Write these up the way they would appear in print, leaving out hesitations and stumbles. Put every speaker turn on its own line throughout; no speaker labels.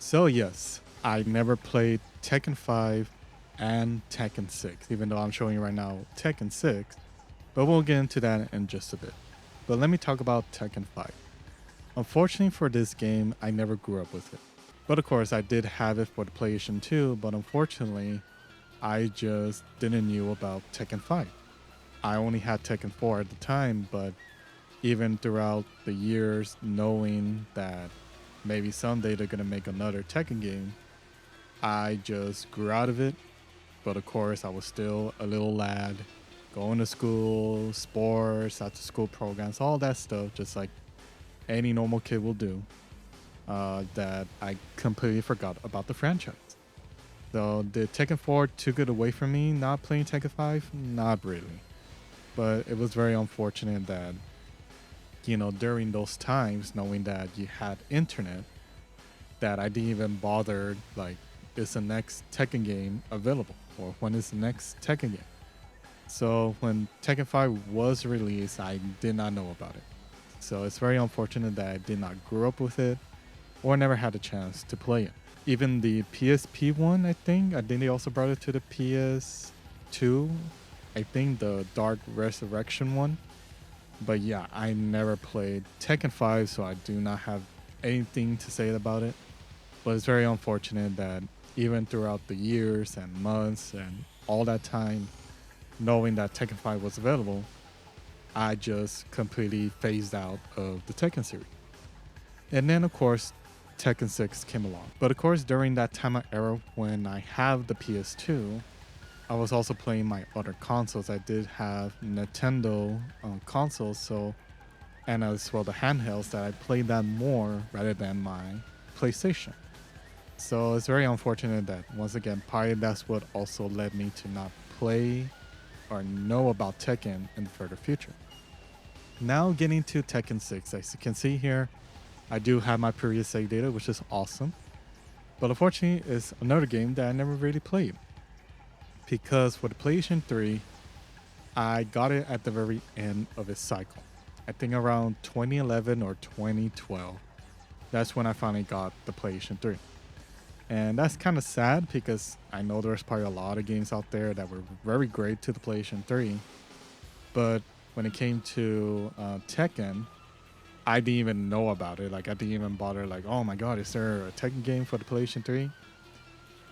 So yes, I never played Tekken 5 and Tekken 6, even though I'm showing you right now Tekken 6, but we'll get into that in just a bit. But let me talk about Tekken 5. Unfortunately for this game, I never grew up with it. But of course, I did have it for the PlayStation 2, but unfortunately, I just didn't knew about Tekken 5. I only had Tekken 4 at the time, but even throughout the years, knowing that maybe someday they're gonna make another Tekken game, I just grew out of it. But of course, I was still a little lad, going to school, sports, after school programs, all that stuff, just like any normal kid will do. That I completely forgot about the franchise. So did Tekken 4 took it away from me not playing Tekken 5? Not really. But it was very unfortunate that, during those times, knowing that you had internet, that I didn't even bother, like, is the next Tekken game available? Or when is the next Tekken game? So when Tekken 5 was released, I did not know about it. So it's very unfortunate that I did not grow up with it or never had a chance to play it. Even the PSP one, I think they also brought it to the PS2. I think the Dark Resurrection one. But yeah, I never played Tekken 5, so I do not have anything to say about it. But it's very unfortunate that even throughout the years and months and all that time, knowing that Tekken 5 was available, I just completely phased out of the Tekken series. And then, of course, Tekken 6 came along. But of course, during that time of era when I have the PS2, I was also playing my other consoles. I did have Nintendo consoles, so and as well the handhelds that I played that more rather than my PlayStation. So it's very unfortunate that once again, probably that's what also led me to not play or know about Tekken in the further future. Now getting to Tekken 6, as you can see here, I do have my previous save data, which is awesome. But unfortunately, it's another game that I never really played. Because for the PlayStation 3, I got it at the very end of its cycle. I think around 2011 or 2012. That's when I finally got the PlayStation 3. And that's kind of sad because I know there's probably a lot of games out there that were very great to the PlayStation 3. But when it came to Tekken, I didn't even know about it. Like, I didn't even bother, like, oh my god, is there a Tekken game for the PlayStation 3?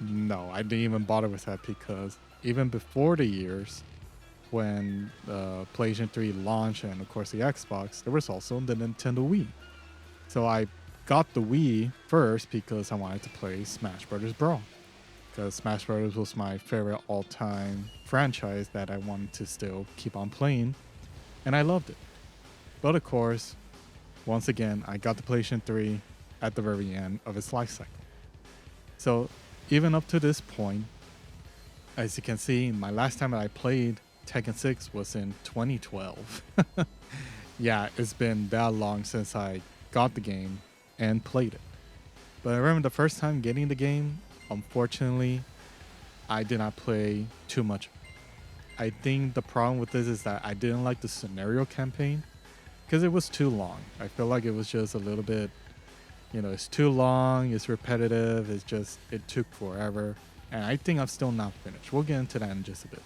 No, I didn't even bother with that because even before the years when the PlayStation 3 launched and of course the Xbox, there was also the Nintendo Wii. So I got the Wii first because I wanted to play Smash Bros. Brawl. Because Smash Bros. Was my favorite all-time franchise that I wanted to still keep on playing. And I loved it. But of course, once again, I got the PlayStation 3 at the very end of its life cycle. So even up to this point, as you can see, my last time that I played Tekken 6 was in 2012. Yeah, it's been that long since I got the game and played it. But I remember the first time getting the game, unfortunately, I did not play too much. I think the problem with this is that I didn't like the scenario campaign because it was too long. I feel like it was just a little bit, it's too long, it's repetitive, it took forever. And I think I'm still not finished. We'll get into that in just a bit.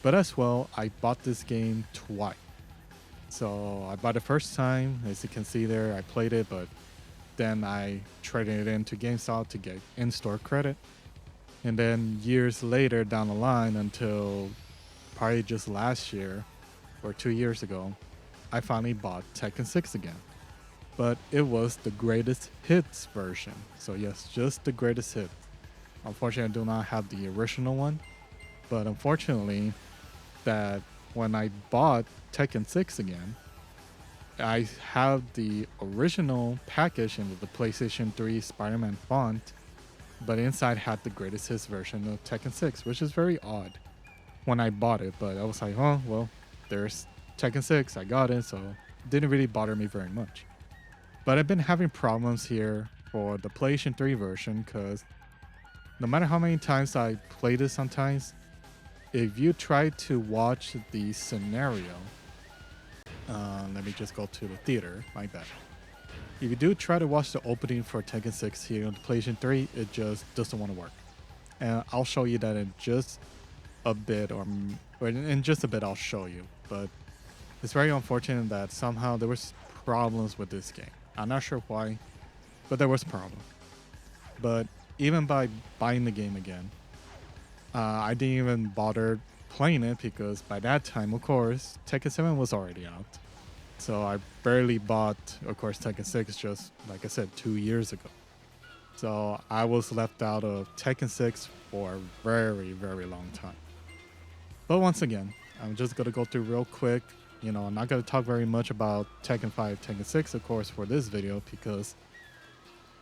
But as well, I bought this game twice. So I bought it first time, as you can see there, I played it, but then I traded it into GameStop to get in-store credit. And then years later down the line, until probably just last year or 2 years ago, I finally bought Tekken 6 again. But it was the greatest hits version. So yes, just the greatest hits. Unfortunately, I do not have the original one. But unfortunately, that when I bought Tekken 6 again, I have the original package in the PlayStation 3 Spider-Man font, but inside had the greatest hits version of Tekken 6, which is very odd when I bought it. But I was like, oh, well, there's Tekken 6, I got it, so it didn't really bother me very much. But I've been having problems here for the PlayStation 3 version because no matter how many times I play this sometimes, if you try to watch the scenario, let me just go to the theater, my bad. If you do try to watch the opening for Tekken 6 here on the PlayStation 3, it just doesn't want to work. And I'll show you that in just a bit, or in just a bit I'll show you. But it's very unfortunate that somehow there was problems with this game. I'm not sure why, but there was a problem. But even by buying the game again, I didn't even bother playing it because by that time, of course, Tekken 7 was already out. So I barely bought, of course, Tekken 6 just, like I said, 2 years ago. So I was left out of Tekken 6 for a very, very long time. But once again, I'm just going to go through real quick. I'm not going to talk very much about Tekken 5, Tekken 6, of course, for this video because,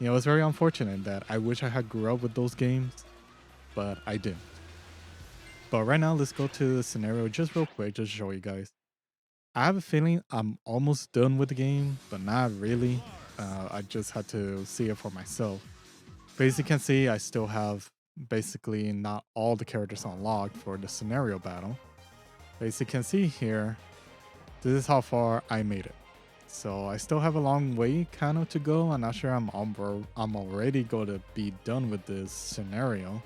it's very unfortunate that I wish I had grew up with those games, but I didn't. But right now, let's go to the scenario just real quick, just to show you guys. I have a feeling I'm almost done with the game, but not really. I just had to see it for myself. But as you can see, I still have basically not all the characters unlocked for the scenario battle. But as you can see here, this is how far I made it. So I still have a long way kind of to go. I'm not sure I'm already going to be done with this scenario.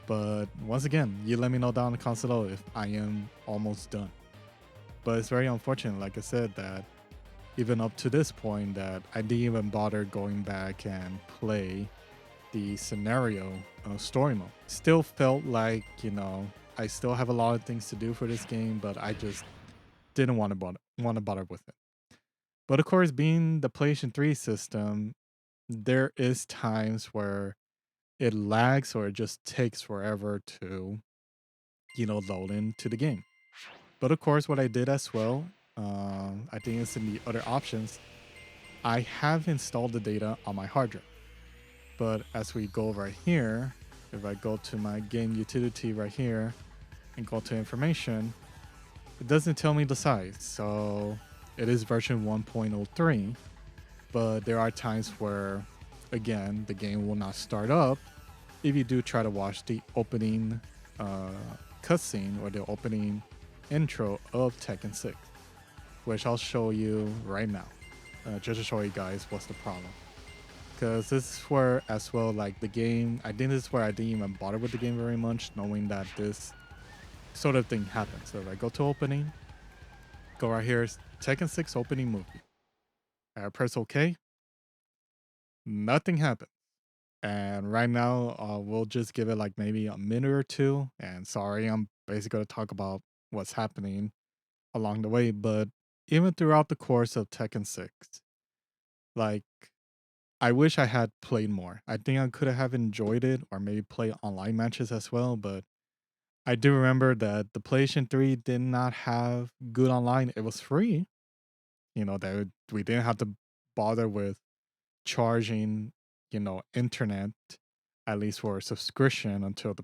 But once again, you let me know down in the comments below if I am almost done. But it's very unfortunate, like I said, that even up to this point that I didn't even bother going back and play the scenario story mode. Still felt like, I still have a lot of things to do for this game, but I just didn't want to bother with it. But of course, being the PlayStation 3 system, there is times where it lags or it just takes forever to, load into the game. But of course, what I did as well, I think it's in the other options, I have installed the data on my hard drive. But as we go right here, if I go to my game utility right here and go to information, it doesn't tell me the size. So it is version 1.03, but there are times where, again, the game will not start up if you do try to watch the opening cutscene or the opening intro of Tekken 6, which I'll show you right now, just to show you guys what's the problem. Because this is where, as well, like the game, I think this is where I didn't even bother with the game very much, knowing that this sort of thing happens. So if I go to opening, go right here, Tekken 6 opening movie. I press OK, nothing happens. And right now, we'll just give it like maybe a minute or two. And sorry, I'm basically going to talk about what's happening along the way. But even throughout the course of Tekken 6, like, I wish I had played more. I think I could have enjoyed it or maybe play online matches as well. But I do remember that the PlayStation 3 did not have good online. It was free. That we didn't have to bother with charging, internet, at least for a subscription until the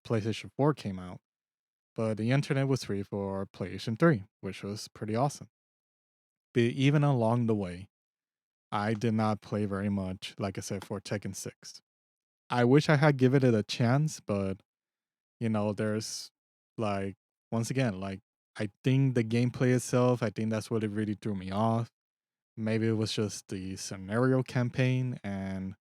PlayStation 4 came out. But the internet was free for PlayStation 3, which was pretty awesome. But even along the way, I did not play very much, like I said, for Tekken 6. I wish I had given it a chance, but, there's like, once again, like, I think the gameplay itself, I think that's what it really threw me off. Maybe it was just the scenario campaign and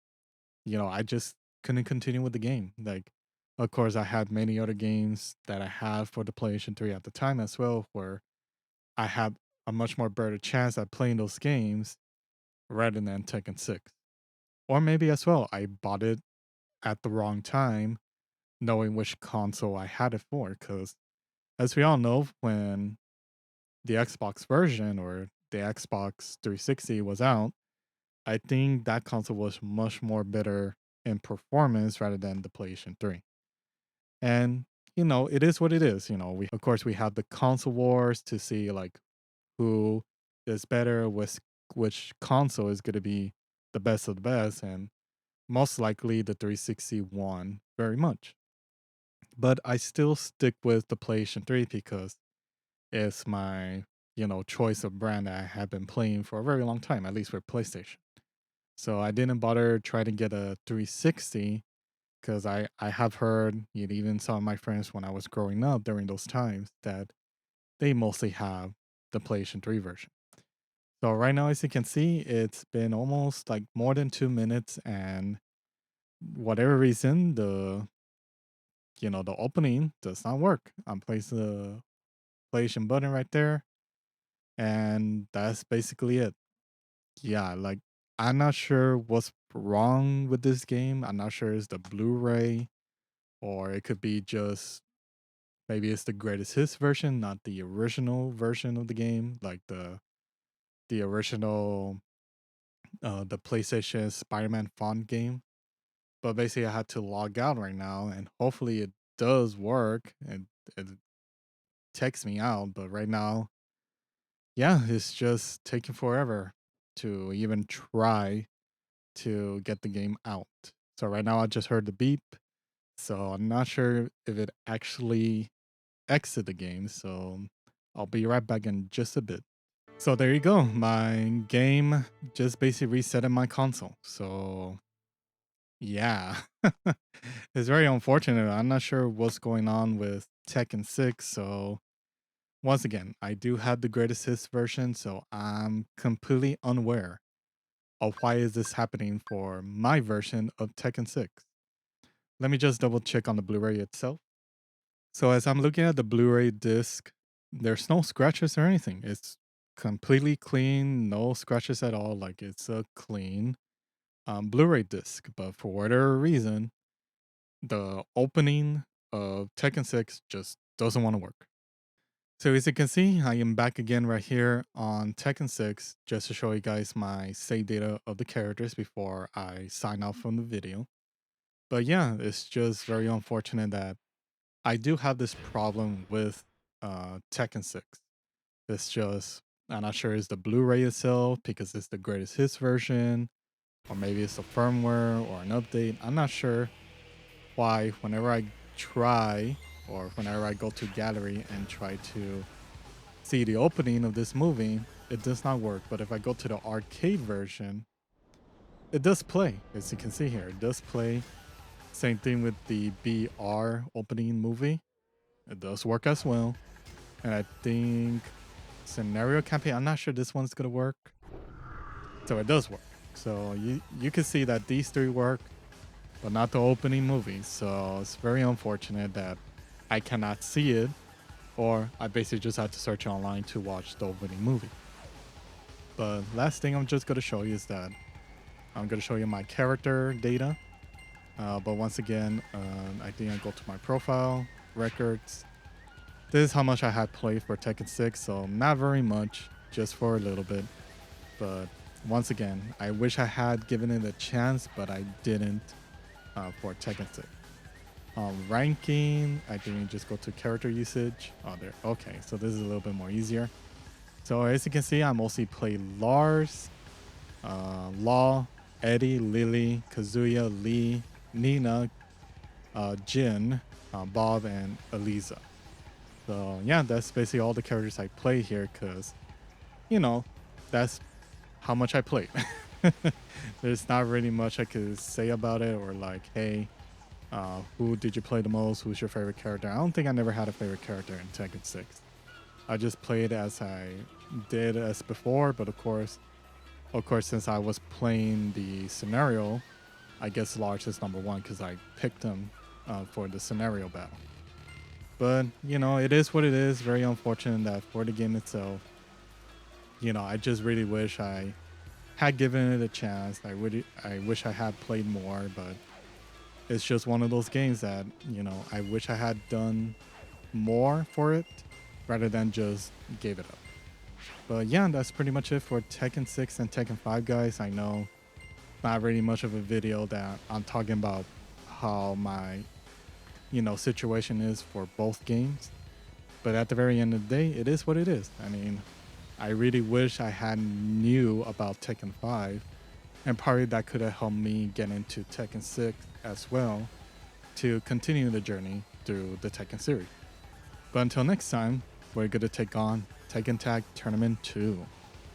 I just couldn't continue with the game. Like, of course, I had many other games that I had for the PlayStation 3 at the time as well, where I had a much more better chance at playing those games rather than Tekken 6. Or maybe as well, I bought it at the wrong time, knowing which console I had it for. Because as we all know, when the Xbox version or the Xbox 360 was out, I think that console was much more better in performance rather than the PlayStation 3. And it is what it is. We of course we have the console wars to see like who is better, which console is going to be the best of the best, and most likely the 360 won very much. But I still stick with the PlayStation 3 because it's my choice of brand that I have been playing for a very long time, at least for PlayStation. So I didn't bother trying to get a 360 because I have heard, even some of my friends when I was growing up during those times, that they mostly have the PlayStation 3 version. So right now, as you can see, it's been almost like more than 2 minutes, and whatever reason, the opening does not work. I'm placing the PlayStation button right there, and that's basically it. Yeah, like I'm not sure what's wrong with this game. I'm not sure it's the Blu-ray, or it could be just maybe it's the greatest hits version, not the original version of the game, like the original the PlayStation Spider-Man font game. But basically, I had to log out right now, and hopefully it does work and it takes me out. But right now, yeah, it's just taking forever to even try to get the game out. So right now, I just heard the beep. So I'm not sure if it actually exit the game. So I'll be right back in just a bit. So there you go. My game just basically reset in my console. So yeah, it's very unfortunate. I'm not sure what's going on with Tekken 6. So once again, I do have the greatest hits version. So I'm completely unaware of why is this happening for my version of Tekken 6. Let me just double check on the Blu-ray itself. So as I'm looking at the Blu-ray disc, there's no scratches or anything. It's completely clean, no scratches at all. Like it's a clean Blu-ray disc. But for whatever reason, the opening of Tekken 6 just doesn't want to work. So as you can see, I am back again right here on Tekken 6 just to show you guys my save data of the characters before I sign off from the video. But yeah, it's just very unfortunate that I do have this problem with Tekken 6. It's just, I'm not sure it's the Blu-ray itself because it's the greatest hits version, or maybe it's a firmware or an update. I'm not sure why whenever I try or whenever I go to gallery and try to see the opening of this movie, it does not work. But if I go to the arcade version, it does play. As you can see here, it does play. Same thing with the BR opening movie. It does work as well. And I think scenario campaign, I'm not sure this one's gonna work. So it does work. So you can see that these three work, but not the opening movie. So it's very unfortunate that I cannot see it, or I basically just had to search online to watch the opening movie. But last thing I'm just gonna show you is that I'm gonna show you my character data. But once again, I think I go to my profile, records. This is how much I had played for Tekken 6, so not very much, just for a little bit. But once again, I wish I had given it a chance, but I didn't for Tekken 6. Ranking, I think you just go to character usage. Oh, there. Okay, so this is a little bit more easier. So as you can see, I mostly play Lars, Law, Eddie, Lily, Kazuya, Lee, Nina, Jin, Bob, and Eliza. So yeah, that's basically all the characters I play here because, you know, that's how much I played. There's not really much I could say about it or like, hey, who did you play the most? Who's your favorite character? I don't think I never had a favorite character in Tekken 6. I just played as I did as before, but of course, since I was playing the scenario, I guess Lars is number one because I picked him for the scenario battle. But, you know, it is what it is. Very unfortunate that for the game itself, you know, I just really wish I had given it a chance. I wish I had played more, but it's just one of those games that, you know, I wish I had done more for it rather than just gave it up. But yeah, that's pretty much it for Tekken 6 and Tekken 5, guys. I know not really much of a video that I'm talking about how my, you know, situation is for both games. But at the very end of the day, it is what it is. I mean, I really wish I had knew about Tekken 5, and probably that could have helped me get into Tekken 6 as well to continue the journey through the Tekken series. But until next time, we're going to take on Tekken Tag Tournament 2.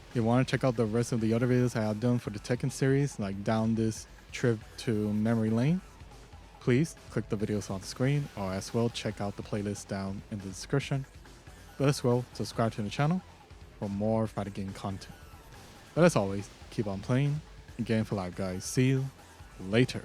If you want to check out the rest of the other videos I have done for the Tekken series, like down this trip to memory lane, please click the videos on the screen, or as well check out the playlist down in the description. But as well, subscribe to the channel for more fighting game content. But as always, keep on playing and getting for life, guys. See you later.